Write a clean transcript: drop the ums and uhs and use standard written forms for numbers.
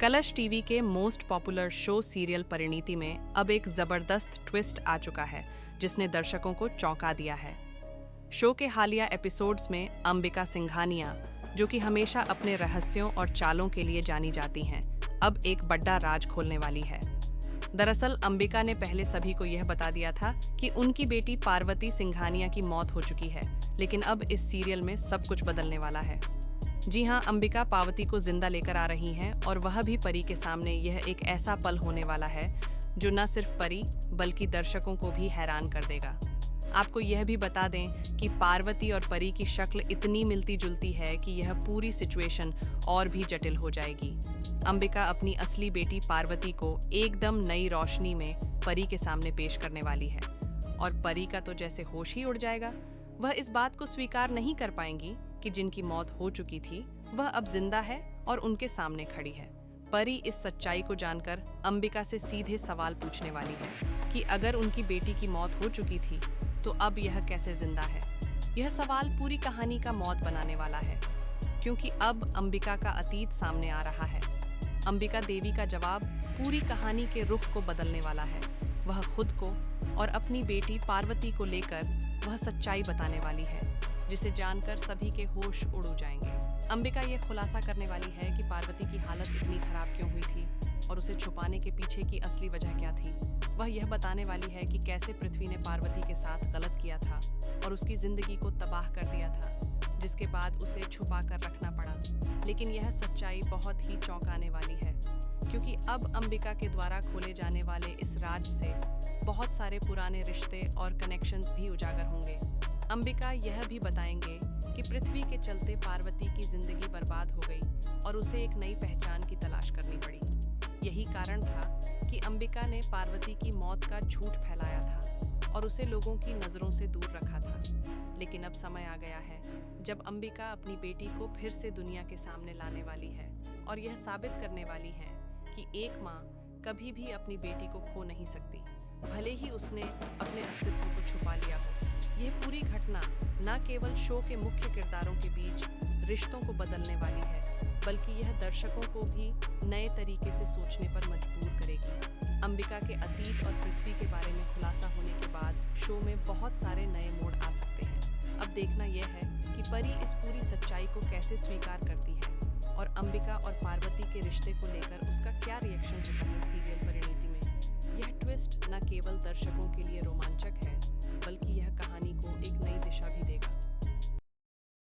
कलश टीवी के most popular show serial Parineeti में अब एक जबरदस्त ट्विस्ट आ चुका है जिसने दर्शकों को चौंका दिया है। शो के हालिया एपिसोड्स में अंबिका सिंघानिया, जो कि हमेशा अपने रहस्यों और चालों के लिए जानी जाती हैं, अब एक बड़ा राज खोलने वाली है। दरअसल अंबिका ने पहले सभी को यह बता दिया था कि उनकी बेटी पार्वती सिंघानिया की मौत हो चुकी है, लेकिन अब इस सीरियल में सब कुछ बदलने वाला है। जी हाँ, अंबिका पार्वती को जिंदा लेकर आ रही हैं और वह भी परी के सामने। यह एक ऐसा पल होने वाला है जो न सिर्फ परी बल्कि दर्शकों को भी हैरान कर देगा। आपको यह भी बता दें कि पार्वती और परी की शक्ल इतनी मिलती जुलती है कि यह पूरी सिचुएशन और भी जटिल हो जाएगी। अंबिका अपनी असली बेटी पार्वती को एकदम नई रोशनी में परी के सामने पेश करने वाली है और परी का तो जैसे होश ही उड़ जाएगा। वह इस बात को स्वीकार नहीं कर पाएंगी कि जिनकी मौत हो चुकी थी वह अब जिंदा है और उनके सामने खड़ी है। परी इस सच्चाई को जानकर अंबिका से सीधे सवाल पूछने वाली है कि अगर उनकी बेटी की मौत हो चुकी थी तो अब यह कैसे जिंदा है। यह सवाल पूरी कहानी का मौत बनाने वाला है, क्योंकि अब अंबिका का अतीत सामने आ रहा है। अंबिका देवी का जवाब पूरी कहानी के रुख को बदलने वाला है। वह खुद को और अपनी बेटी पार्वती को लेकर वह सच्चाई बताने वाली है, जिसे जानकर सभी के होश उड़ जाएंगे। अंबिका ये खुलासा करने वाली है कि पार्वती की हालत इतनी खराब क्यों हुई थी और उसे छुपाने के पीछे की असली वजह क्या थी। वह यह बताने वाली है कि कैसे पृथ्वी ने पार्वती के साथ गलत किया था और उसकी जिंदगी को तबाह कर दिया था, जिसके बाद उसे छुपा कर रखना पड़ा। लेकिन यह सच्चाई बहुत ही चौंकाने वाली है, क्योंकि अब अंबिका के द्वारा खोले जाने वाले इस राज से बहुत सारे पुराने रिश्ते और कनेक्शंस भी उजागर होंगे। अंबिका यह भी बताएंगे कि पृथ्वी के चलते पार्वती की जिंदगी बर्बाद हो गई और उसे एक नई पहचान की तलाश करनी पड़ी। यही कारण था कि अंबिका ने पार्वती की मौत का झूठ फैलाया था और उसे लोगों की नज़रों से दूर रखा था। लेकिन अब समय आ गया है जब अंबिका अपनी बेटी को फिर से दुनिया के सामने लाने वाली है और यह साबित करने वाली है कि एक माँ कभी भी अपनी बेटी को खो नहीं सकती, भले ही उसने अपने अस्तित्व को छुपा लिया हो। यह पूरी घटना न केवल शो के मुख्य किरदारों के बीच रिश्तों को बदलने वाली है, बल्कि यह दर्शकों को भी नए तरीके से सोचने पर मजबूर करेगी। अंबिका के अतीत और पृथ्वी के बारे में खुलासा होने के बाद शो में बहुत सारे नए मोड़ आ सकते हैं। अब देखना यह है कि परी इस पूरी सच्चाई को कैसे स्वीकार करती है और अंबिका और पार्वती के रिश्ते को लेकर उसका क्या रिएक्शन होता है सीरियल परिणीति में। यह ट्विस्ट न केवल दर्शकों के लिए रोमांचक है, बल्कि यह कहानी